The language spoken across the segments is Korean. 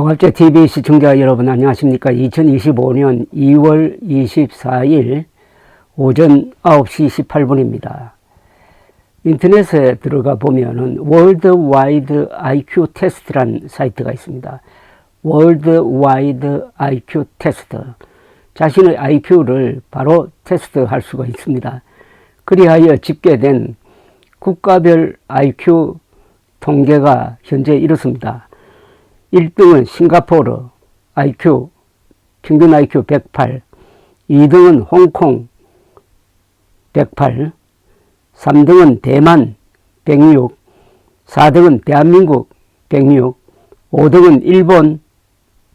동아째 TV 시청자 여러분 안녕하십니까. 2025년 2월 24일 오전 9시 18분입니다. 인터넷에 들어가 보면은 월드와이드 IQ 테스트란 사이트가 있습니다. 월드와이드 IQ 테스트. 자신의 IQ를 바로 테스트할 수가 있습니다. 그리하여 집계된 국가별 IQ 통계가 현재 이렇습니다. 1등은 싱가포르 IQ, 평균 IQ 108, 2등은 홍콩 108, 3등은 대만 106, 4등은 대한민국 106, 5등은 일본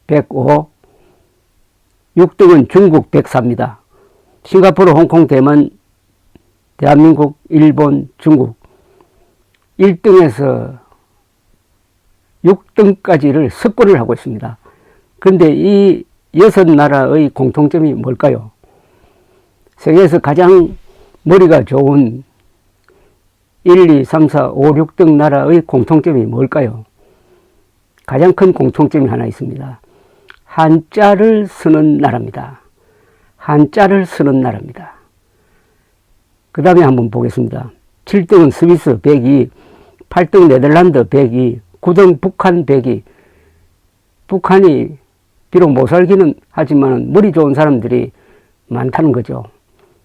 105, 6등은 중국 104입니다. 싱가포르, 홍콩, 대만, 대한민국, 일본, 중국 1등에서 6등까지를 석권을 하고 있습니다. 그런데 이 6나라의 공통점이 뭘까요? 세계에서 가장 머리가 좋은 1, 2, 3, 4, 5, 6등 나라의 공통점이 뭘까요? 가장 큰 공통점이 하나 있습니다. 한자를 쓰는 나라입니다. 한자를 쓰는 나라입니다. 그 다음에 한번 보겠습니다. 7등은 스위스 102, 8등 네덜란드 102, 9등 북한 102. 북한이 비록 못 살기는 하지만 머리 좋은 사람들이 많다는 거죠.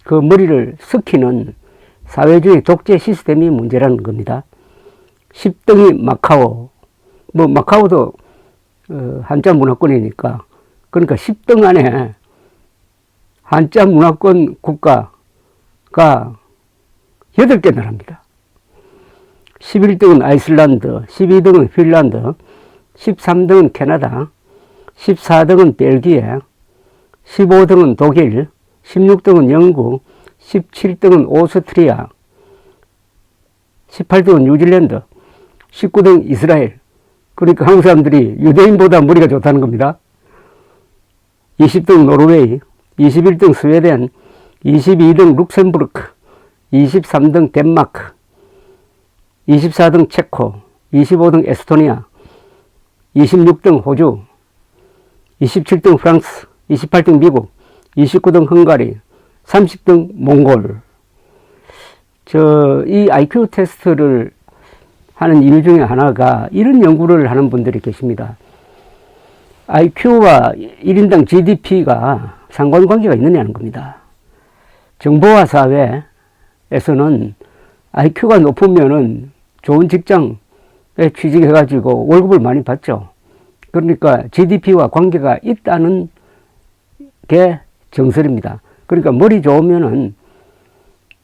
그 머리를 썩히는 사회주의 독재 시스템이 문제라는 겁니다. 10등이 마카오. 마카오도 한자 문화권이니까. 그러니까 10등 안에 한자 문화권 국가가 8개 나라입니다. 11등은 아이슬란드, 12등은 핀란드, 13등은 캐나다, 14등은 벨기에, 15등은 독일, 16등은 영국, 17등은 오스트리아, 18등은 뉴질랜드, 19등 이스라엘. 그러니까 한국 사람들이 유대인보다 머리가 좋다는 겁니다. 20등 노르웨이, 21등 스웨덴, 22등 룩셈부르크, 23등 덴마크, 24등 체코, 25등 에스토니아, 26등 호주, 27등 프랑스, 28등 미국, 29등 헝가리, 30등 몽골. 이 IQ 테스트를 하는 이유 중에 하나가 이런 연구를 하는 분들이 계십니다. IQ와 1인당 GDP가 상관관계가 있느냐는 겁니다. 정보화 사회에서는 IQ가 높으면은 좋은 직장에 취직해가지고 월급을 많이 받죠. 그러니까 GDP와 관계가 있다는 게 정설입니다. 그러니까 머리 좋으면은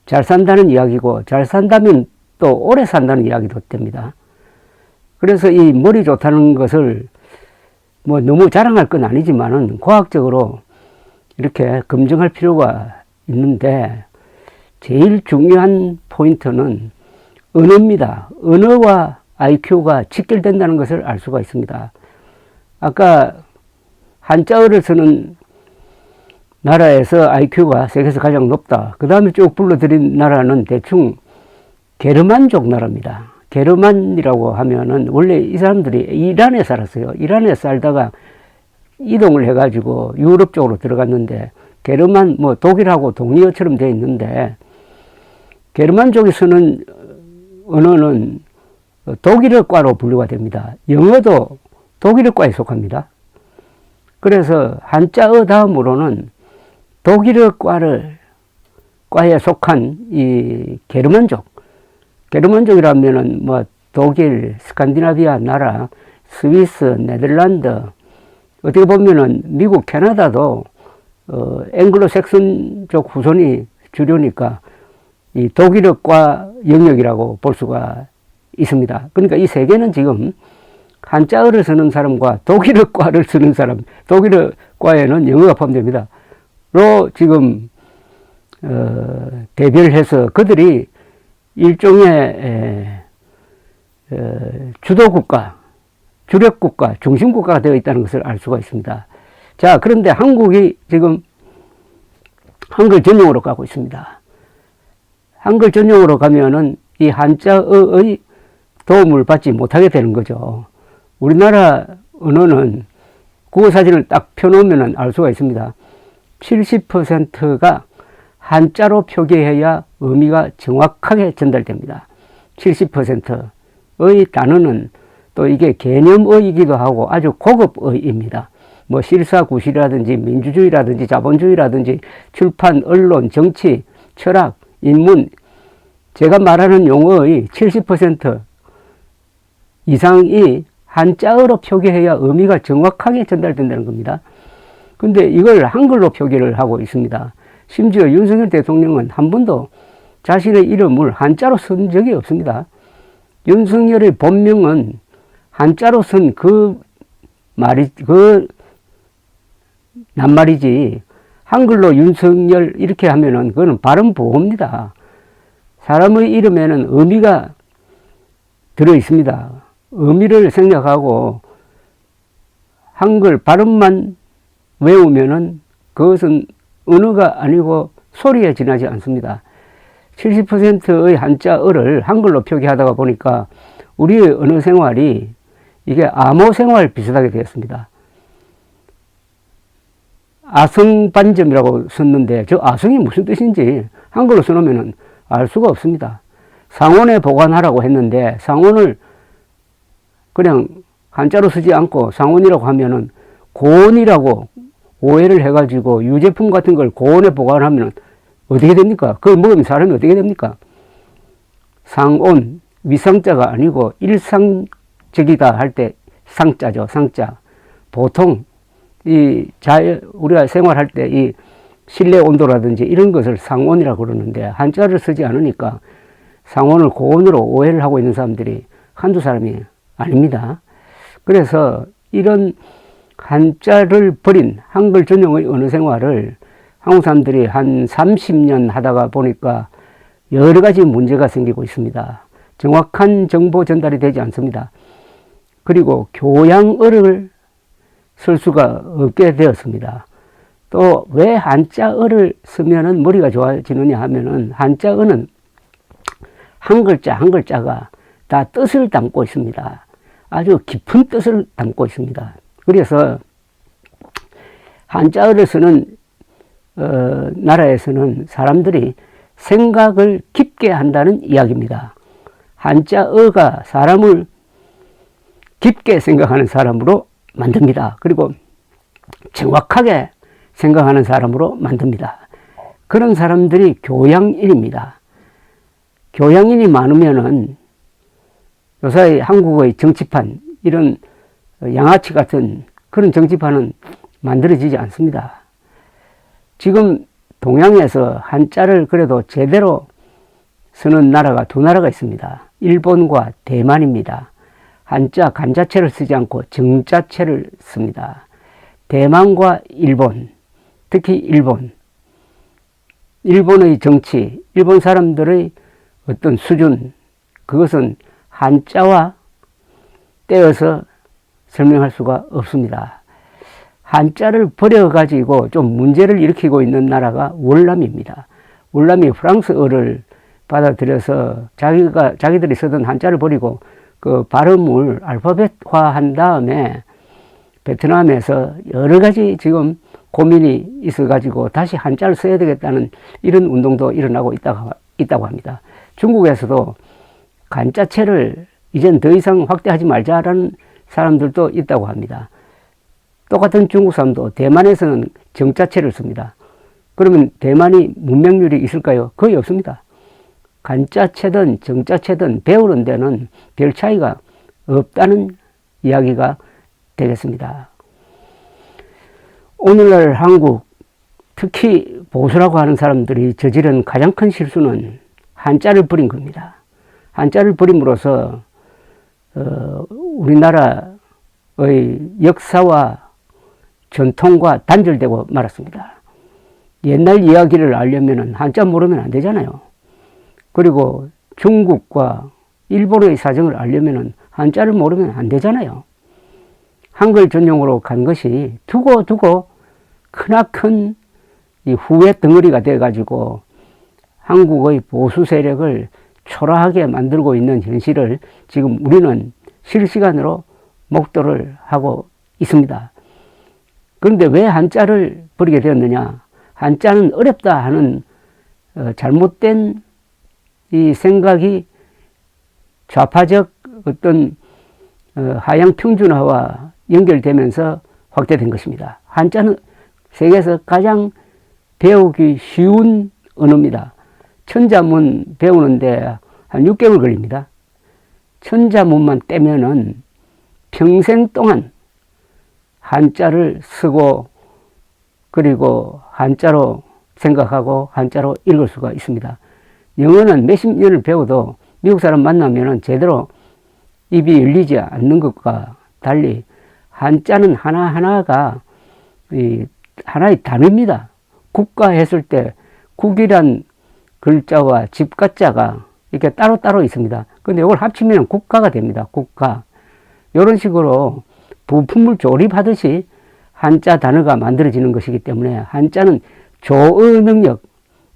잘 산다는 이야기고, 잘 산다면 또 오래 산다는 이야기도 됩니다. 그래서 이 머리 좋다는 것을 너무 자랑할 건 아니지만은 과학적으로 이렇게 검증할 필요가 있는데, 제일 중요한 포인트는 언어입니다. 언어와 IQ가 직결된다는 것을 알 수가 있습니다. 아까 한자어를 쓰는 나라에서 IQ가 세계에서 가장 높다. 그 다음에 쭉 불러드린 나라는 대충 게르만족 나라입니다. 게르만이라고 하면은 원래 이 사람들이 이란에 살았어요. 이란에 살다가 이동을 해가지고 유럽 쪽으로 들어갔는데, 게르만 독일하고 동리어처럼 되어 있는데, 게르만족이 쓰는 언어는 독일어과로 분류가 됩니다. 영어도 독일어과에 속합니다. 그래서 한자어 다음으로는 독일어과에 속한 이 게르만족. 게르만족이라면은 독일, 스칸디나비아 나라, 스위스, 네덜란드, 어떻게 보면은 미국, 캐나다도 앵글로색슨족 후손이 주류니까 이 독일어과 영역이라고 볼 수가 있습니다. 그러니까 이 세 개는 지금 한자어를 쓰는 사람과 독일어과를 쓰는 사람, 독일어과에는 영어가 포함됩니다. 로 지금 대별해서 그들이 일종의 주도국가, 주력국가, 중심국가가 되어 있다는 것을 알 수가 있습니다. 자, 그런데 한국이 지금 한글 전용으로 가고 있습니다. 한글 전용으로 가면은 이 한자어의 도움을 받지 못하게 되는 거죠. 우리나라 언어는 국어 사진을 딱 펴놓으면 알 수가 있습니다. 70%가 한자로 표기해야 의미가 정확하게 전달됩니다. 70%의 단어는 또 이게 개념어이기도 하고 아주 고급어입니다. 뭐 실사구시라든지 민주주의라든지 자본주의라든지 출판, 언론, 정치, 철학, 인문, 제가 말하는 용어의 70% 이상이 한자어로 표기해야 의미가 정확하게 전달된다는 겁니다. 근데 이걸 한글로 표기를 하고 있습니다. 심지어 윤석열 대통령은 한 번도 자신의 이름을 한자로 쓴 적이 없습니다. 윤석열의 본명은 한자로 쓴 그 낱말이지, 한글로 윤석열 이렇게 하면은 그거는 발음 보호입니다. 사람의 이름에는 의미가 들어 있습니다. 의미를 생략하고 한글 발음만 외우면은 그것은 언어가 아니고 소리에 지나지 않습니다. 70%의 한자어를 한글로 표기하다가 보니까 우리의 언어 생활이 이게 암호 생활 비슷하게 되었습니다. 아성반점이라고 썼는데 저 아성이 무슨 뜻인지 한글로 써놓으면 알 수가 없습니다. 상온에 보관하라고 했는데 상온을 그냥 한자로 쓰지 않고 상온이라고 하면은 고온이라고 오해를 해가지고 유제품 같은 걸 고온에 보관하면 어떻게 됩니까? 그걸 먹으면 사람이 어떻게 됩니까? 상온, 위상자가 아니고 일상적이다 할 때 상자죠, 상자. 보통 우리가 생활할 때 이 실내 온도라든지 이런 것을 상온이라고 그러는데 한자를 쓰지 않으니까 상온을 고온으로 오해를 하고 있는 사람들이 한두 사람이 아닙니다. 그래서 이런 한자를 버린 한글 전용의 언어 생활을 한국 사람들이 한 30년 하다가 보니까 여러 가지 문제가 생기고 있습니다. 정확한 정보 전달이 되지 않습니다. 그리고 교양어를 쓸 수가 없게 되었습니다. 또 왜 한자어를 쓰면은 머리가 좋아지느냐 하면은 한자어는 한 글자 한 글자가 다 뜻을 담고 있습니다. 아주 깊은 뜻을 담고 있습니다. 그래서 한자어를 쓰는 나라에서는 사람들이 생각을 깊게 한다는 이야기입니다. 한자어가 사람을 깊게 생각하는 사람으로 만듭니다. 그리고 정확하게 생각하는 사람으로 만듭니다. 그런 사람들이 교양인입니다. 교양인이 많으면은 요새 한국의 정치판, 이런 양아치 같은 그런 정치판은 만들어지지 않습니다. 지금 동양에서 한자를 그래도 제대로 쓰는 나라가 두 나라가 있습니다. 일본과 대만입니다. 한자 간자체를 쓰지 않고 정자체를 씁니다. 대만과 일본, 특히 일본의 정치, 일본 사람들의 어떤 수준, 그것은 한자와 떼어서 설명할 수가 없습니다. 한자를 버려가지고 좀 문제를 일으키고 있는 나라가 월남입니다. 월남이 프랑스어를 받아들여서 자기들이 쓰던 한자를 버리고 그 발음을 알파벳화한 다음에 베트남에서 여러 가지 지금 고민이 있어가지고 다시 한자를 써야 되겠다는 이런 운동도 일어나고 있다고 합니다. 중국에서도 간자체를 이젠 더 이상 확대하지 말자라는 사람들도 있다고 합니다. 똑같은 중국 사람도 대만에서는 정자체를 씁니다. 그러면 대만이 문맹률이 있을까요? 거의 없습니다. 간자체든 정자체든 배우는 데는 별 차이가 없다는 이야기가 되겠습니다. 오늘날 한국, 특히 보수라고 하는 사람들이 저지른 가장 큰 실수는 한자를 버린 겁니다. 한자를 버림으로써 우리나라의 역사와 전통과 단절되고 말았습니다. 옛날 이야기를 알려면 한자 모르면 안 되잖아요. 그리고 중국과 일본의 사정을 알려면 한자를 모르면 안 되잖아요. 한글 전용으로 간 것이 두고 크나큰 이 후회 덩어리가 돼가지고 한국의 보수 세력을 초라하게 만들고 있는 현실을 지금 우리는 실시간으로 목도를 하고 있습니다. 그런데 왜 한자를 버리게 되었느냐? 한자는 어렵다 하는 잘못된 이 생각이 좌파적 어떤 하향 평준화와 연결되면서 확대된 것입니다. 한자는 세계에서 가장 배우기 쉬운 언어입니다. 천자문 배우는데 한 6개월 걸립니다. 천자문만 떼면은 평생 동안 한자를 쓰고 그리고 한자로 생각하고 한자로 읽을 수가 있습니다. 영어는 몇십 년을 배워도 미국 사람 만나면은 제대로 입이 열리지 않는 것과 달리 한자는 하나하나가 하나의 단어입니다. 국가 했을 때 국이란 글자와 집가자가 이렇게 따로따로 있습니다. 근데 이걸 합치면 국가가 됩니다. 국가. 이런 식으로 부품을 조립하듯이 한자 단어가 만들어지는 것이기 때문에 한자는 조어 능력,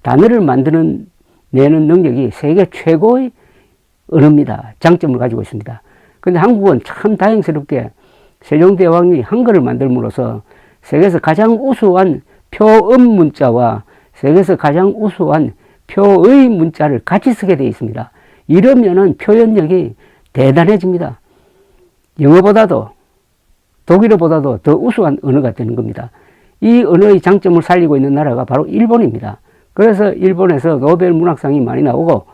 단어를 내는 능력이 세계 최고의 언어입니다. 장점을 가지고 있습니다. 근데 한국은 참 다행스럽게 세종대왕이 한글을 만들므로써 세계에서 가장 우수한 표음 문자와 세계에서 가장 우수한 표의 문자를 같이 쓰게 되어 있습니다. 이러면은 표현력이 대단해집니다. 영어보다도 독일어보다도 더 우수한 언어가 되는 겁니다. 이 언어의 장점을 살리고 있는 나라가 바로 일본입니다. 그래서 일본에서 노벨 문학상이 많이 나오고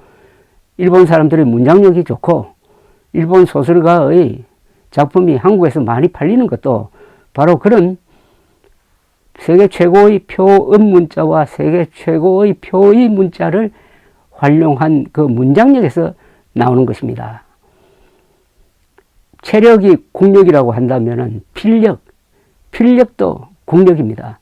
일본 사람들의 문장력이 좋고 일본 소설가의 작품이 한국에서 많이 팔리는 것도 바로 그런 세계 최고의 표음 문자와 세계 최고의 표의 문자를 활용한 그 문장력에서 나오는 것입니다. 체력이 국력이라고 한다면은 필력도 국력입니다.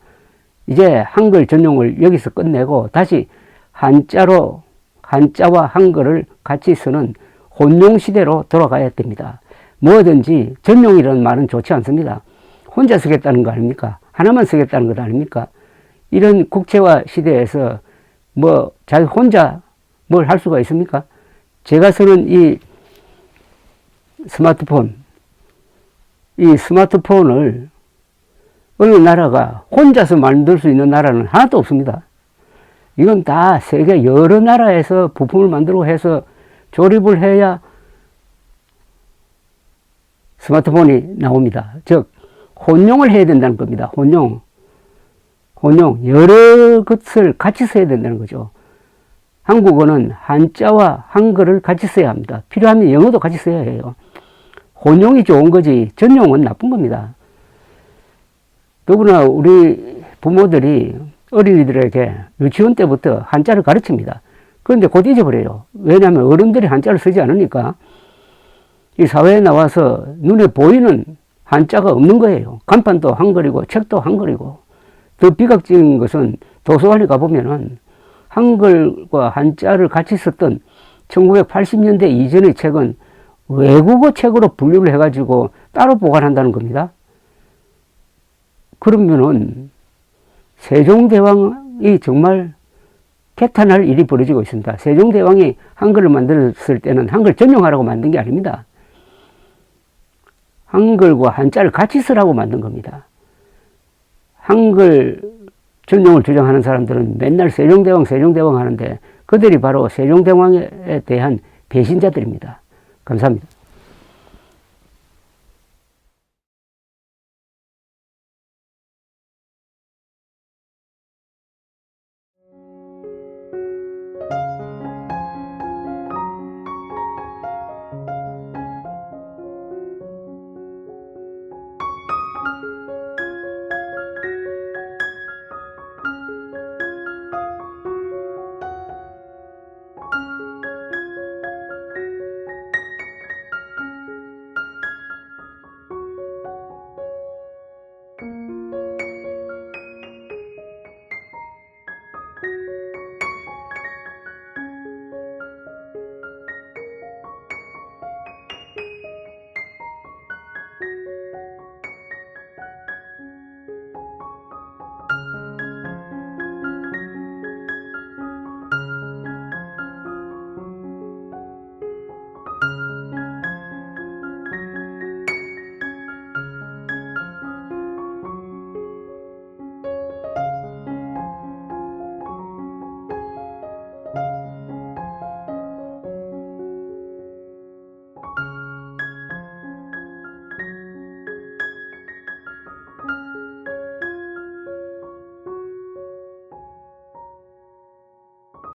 이제 한글 전용을 여기서 끝내고 다시 한자와 한글을 같이 쓰는 혼용 시대로 돌아가야 됩니다. 뭐든지 전용이라는 말은 좋지 않습니다. 혼자 쓰겠다는 거 아닙니까? 하나만 쓰겠다는 것 아닙니까? 이런 국제화 시대에서 자기 혼자 뭘 할 수가 있습니까? 제가 쓰는 이 스마트폰을 어느 나라가 혼자서 만들 수 있는 나라는 하나도 없습니다. 이건 다 세계 여러 나라에서 부품을 만들고 해서 조립을 해야 스마트폰이 나옵니다. 즉 혼용을 해야 된다는 겁니다. 혼용. 여러 것을 같이 써야 된다는 거죠. 한국어는 한자와 한글을 같이 써야 합니다. 필요하면 영어도 같이 써야 해요. 혼용이 좋은 거지 전용은 나쁜 겁니다. 더구나 우리 부모들이 어린이들에게 유치원 때부터 한자를 가르칩니다. 그런데 곧 잊어버려요. 왜냐하면 어른들이 한자를 쓰지 않으니까 이 사회에 나와서 눈에 보이는 한자가 없는 거예요. 간판도 한글이고 책도 한글이고 더 비극적인 것은 도서관에 가보면은 한글과 한자를 같이 썼던 1980년대 이전의 책은 외국어 책으로 분류를 해가지고 따로 보관한다는 겁니다. 그러면은 세종대왕이 정말 개탄할 일이 벌어지고 있습니다. 세종대왕이 한글을 만들었을 때는 한글 전용하라고 만든 게 아닙니다. 한글과 한자를 같이 쓰라고 만든 겁니다. 한글 전용을 주장하는 사람들은 맨날 세종대왕 하는데 그들이 바로 세종대왕에 대한 배신자들입니다. 감사합니다.